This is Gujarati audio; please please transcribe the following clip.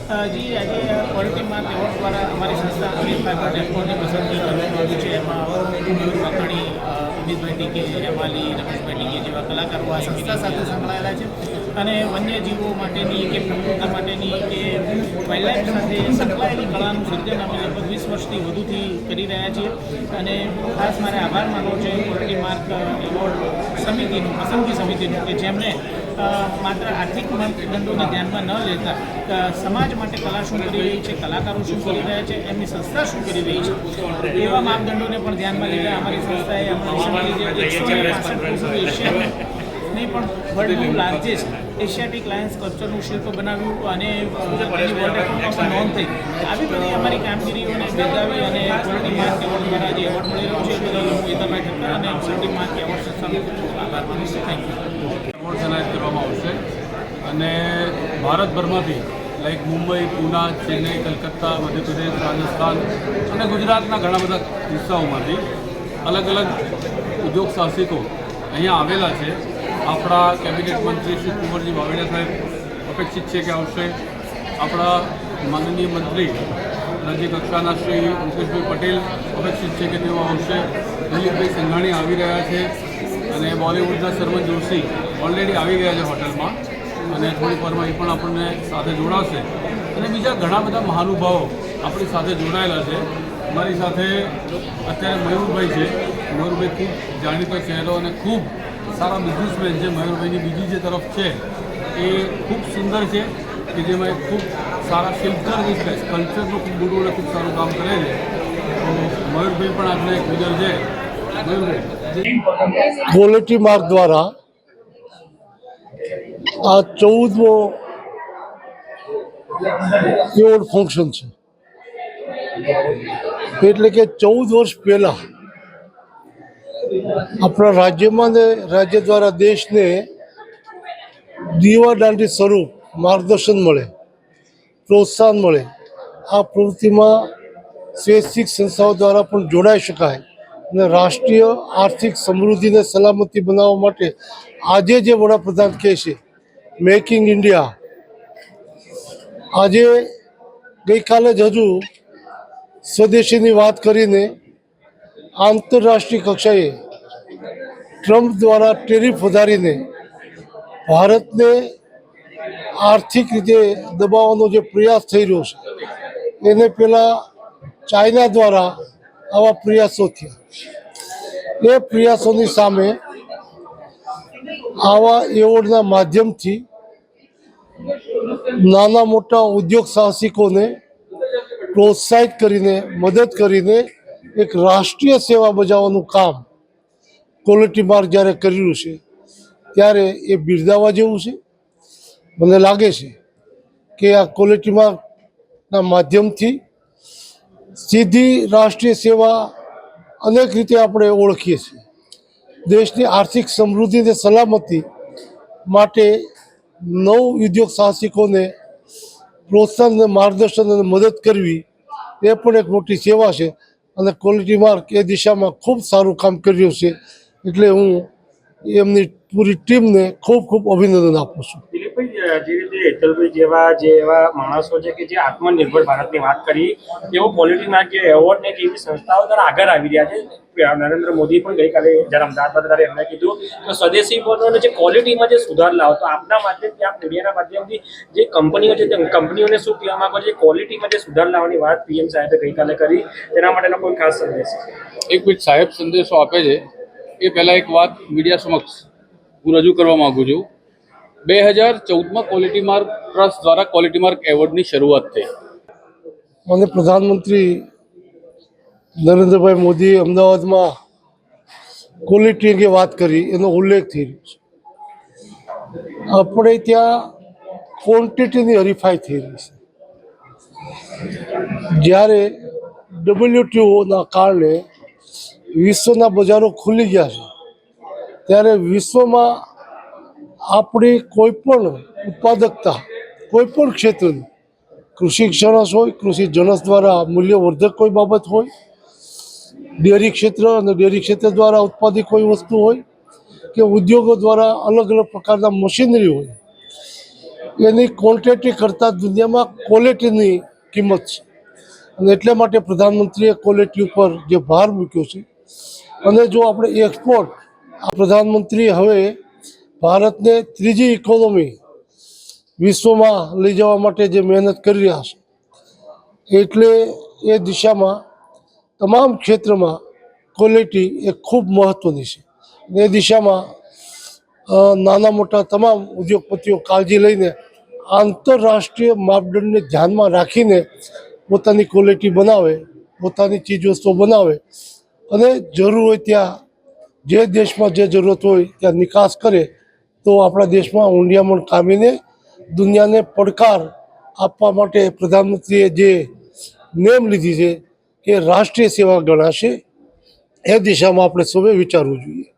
જી, આજે ક્વોલિટી માર્ક એવોર્ડ દ્વારા અમારી સંસ્થા અમિત ફાઇબર ટેક્સપોર્ટની પસંદગી કરવામાં આવી છે. એમાં મયુર મકણી, અમિતભાઈ ટીકે, હેમાલી, રમેશભાઈ ટીકે જેવા કલાકારો આ સંસ્થા સાથે સંકળાયેલા છે અને વન્યજીવો માટેની કે પ્રકૃતિ માટેની કે વાઇલ્ડલાઇફ સાથે સંકળાયેલી કળાનું સર્જન અમે લગભગ 20 વર્ષથી વધુથી કરી રહ્યા છીએ. અને ખાસ મારે આભાર માનવો છે ક્વોલિટી માર્ક એવોર્ડ સમિતિનું, પસંદગી સમિતિનું, કે જેમણે માત્ર આર્થિક માપદંડોને ધ્યાનમાં ન લેતા સમાજ માટે કલા શું કરી રહી છે, કલાકારો શું કરી રહ્યા છે, એમની સંસ્થા શું કરી રહી છે, એવા માપદંડોને પણ ધ્યાનમાં લીધા અમારી સંસ્થાએ નહીં પણ વર્લ્ડનું લાર્જેસ્ટ એશિયાટિક લાયન્સ સ્કલ્પચરનું શિલ્પ બનાવ્યું અને વર્લ્ડ રેકોર્ડમાં પણ નોંધ થઈ. આવી બધી અમારી કામગીરીઓને બિરદાવી અને ક્વોલિટી માર્ક એવોર્ડ દ્વારા જે એવોર્ડ મળી રહ્યો છે એ બદલ હું હિતલભાઈ ઠક્કર અને ક્વોલિટી માર્ક એવોર્ડ સંસ્થાનો આભાર માનું છું. Thank you. એવોર્ડ એનાયત કરવામાં આવશે અને ભારતભરમાંથી લાઈક મુંબઈ, પૂના, ચેન્નઈ, કલકત્તા, મધ્યપ્રદેશ, રાજસ્થાન અને ગુજરાતના ઘણા બધા હિસ્સાઓમાંથી અલગ અલગ ઉદ્યોગ સાહસિકો અહીંયા આવેલા છે. આપણા કેબિનેટ મંત્રી શ્રી કુંવરજી બાવળિયા સાહેબ અપેક્ષિત છે કે આવશે. આપણા માનનીય મંત્રી રાજ્ય કક્ષાના શ્રી મુકેશભાઈ પટેલ અપેક્ષિત છે કે તેઓ આવશે. દિલીપભાઈ સંઘાણી આવી રહ્યા છે અને બોલિવૂડના શર્મન જોશી ઓલરેડી આવી ગયા છે હોટલમાં અને થોડીક વારમાં એ પણ આપણને સાથે જોડાશે. અને બીજા ઘણા બધા મહાનુભાવો આપણી સાથે જોડાયેલા છે. અમારી સાથે અત્યારે મયુરભાઈ છે. મયુરભાઈ ખૂબ જાણીતો ચહેરો અને ખૂબ સારા બિઝનેસમેન છે. મયુરભાઈની બીજી જે તરફ છે એ ખૂબ સુંદર છે કે જેમાં એક ખૂબ સારા શિલ્પકાર કલ્ચરનું ખૂબ મોટું અને ખૂબ સારું કામ કરે છે. તો મયુરભાઈ પણ આજના એક વિજર છે. મયુરભાઈ, ક્વોલિટી માર્ક દ્વારા આ 14મો એવોર્ડ ફંક્શન છે. એટલે કે 14 વર્ષ પહેલાં આપણા રાજ્યમાં ને રાજ્ય દ્વારા દેશને દીવાદાંડી સ્વરૂપ માર્ગદર્શન મળે, પ્રોત્સાહન મળે. આ પ્રવૃત્તિમાં સ્વૈચ્છિક સંસ્થાઓ દ્વારા પણ જોડાઈ શકાય અને રાષ્ટ્રીય આર્થિક સમૃદ્ધિને સલામતી બનાવવા માટે આજે જે વડાપ્રધાન કહે છે મેક ઇન ઇન્ડિયા, આજે ગઈકાલે જ હજુ સ્વદેશીની વાત કરીને આંતરરાષ્ટ્રીય કક્ષાએ ટ્રમ્પ દ્વારા ટેરિફ વધારીને ભારતને આર્થિક રીતે દબાવવાનો જે પ્રયાસ થઈ રહ્યો છે એને પહેલાં ચાઇના દ્વારા આવા પ્રયાસો થયા. એ પ્રયાસોની સામે આવા એવોર્ડના માધ્યમથી નાના મોટા ઉદ્યોગ સાહસિકોને પ્રોત્સાહિત કરીને, મદદ કરીને એક રાષ્ટ્રીય સેવા બજાવવાનું કામ ક્વોલિટી માર્ક જ્યારે કરી રહ્યું છે ત્યારે એ બિરદાવવા જેવું છે. મને લાગે છે કે આ ક્વોલિટી માર્કના માધ્યમથી સીધી રાષ્ટ્રીય સેવા અનેક રીતે આપણે ઓળખીએ છીએ. દેશની આર્થિક સમૃદ્ધિ અને સલામતી માટે નવ ઉદ્યોગ સાહસિકોને પ્રોત્સાહન અને માર્ગદર્શન અને મદદ કરવી એ પણ એક મોટી સેવા છે અને ક્વોલિટી માર્ક એ દિશામાં ખૂબ સારું કામ કરી રહ્યું છે. એટલે હું એમની પૂરી ટીમને ખૂબ ખૂબ અભિનંદન આપું છું. દિલીપભાઈ, જે રીતે હેતલભાઈ જેવા માણસો છે કે જે આત્મનિર્ભર ભારતની વાત કરી, તેઓ ક્વોલિટી માર્ક એવોર્ડને જેવી સંસ્થાઓ દ્વારા આગળ આવી રહ્યા છે. નરેન્દ્ર મોદી પણ ગઈકાલે જ્યારે અમદાવાદમાં ત્યારે એમણે કીધું કે સ્વદેશી બનોને જે ક્વોલિટીમાં જે સુધાર લાવો. તો આપના માધ્યમથી, આપ મીડિયાના માધ્યમથી જે કંપનીઓ છે તે કંપનીઓને શું કહેવા માંગો છો? ક્વોલિટીમાં જે સુધાર લાવવાની વાત PM સાહેબે ગઈકાલે કરી, તેના માટેનો કોઈ ખાસ સંદેશ? એક મિનિટ, સાહેબ સંદેશો આપે છે એ પહેલાં એક વાત મીડિયા સમક્ષ હું રજૂ કરવા માગું છું. 2014માં ક્વોલિટી માર્ક ટ્રસ્ટ દ્વારા ક્વોલિટી માર્ક એવોર્ડની શરૂઆત થઈ. મને પ્રધાનમંત્રી નરેન્દ્રભાઈ મોદીએ અમદાવાદમાં ક્વોલિટી અંગે વાત કરી, એનો ઉલ્લેખ થઈ રહ્યો છે. આપણે ત્યાં ક્વોન્ટિટીની હરીફાઈ થઈ રહી છે. જ્યારે WTOના કારણે વિશ્વના બજારો ખુલી ગયા છે ત્યારે વિશ્વમાં આપણી કોઈ પણ ઉત્પાદકતા, કોઈ પણ ક્ષેત્રની, કૃષિ જણસ હોય, કૃષિ જણસ દ્વારા મૂલ્યવર્ધક કોઈ બાબત હોય, ડેરી ક્ષેત્ર અને ડેરી ક્ષેત્ર દ્વારા ઉત્પાદિત કોઈ વસ્તુ હોય કે ઉદ્યોગો દ્વારા અલગ અલગ પ્રકારના મશીનરી હોય, એની ક્વોન્ટિટી કરતાં દુનિયામાં ક્વોલિટીની કિંમત છે અને એટલા માટે પ્રધાનમંત્રીએ ક્વોલિટી ઉપર જે ભાર મૂક્યો છે અને જો આપણે એક્સપોર્ટ આ પ્રધાનમંત્રી હવે ભારતને ત્રીજી ઇકોનોમી વિશ્વમાં લઈ જવા માટે જે મહેનત કરી રહ્યા છે એટલે એ દિશામાં તમામ ક્ષેત્રમાં ક્વોલિટી એ ખૂબ મહત્ત્વની છે અને એ દિશામાં નાના મોટા તમામ ઉદ્યોગપતિઓ કાળજી લઈને આંતરરાષ્ટ્રીય માપદંડને ધ્યાનમાં રાખીને પોતાની ક્વોલિટી બનાવે, પોતાની ચીજવસ્તુઓ બનાવે અને જરૂર હોય ત્યાં જે દેશમાં જે જરૂરત હોય ત્યાં નિકાસ કરે તો આપણા દેશમાં ઊંડિયામણ કામીને દુનિયાને પડકાર આપવા માટે પ્રધાનમંત્રીએ જે નેમ લીધી છે એ રાષ્ટ્રીય સેવા ગણાશે. એ દિશામાં આપણે સૌએ વિચારવું જોઈએ.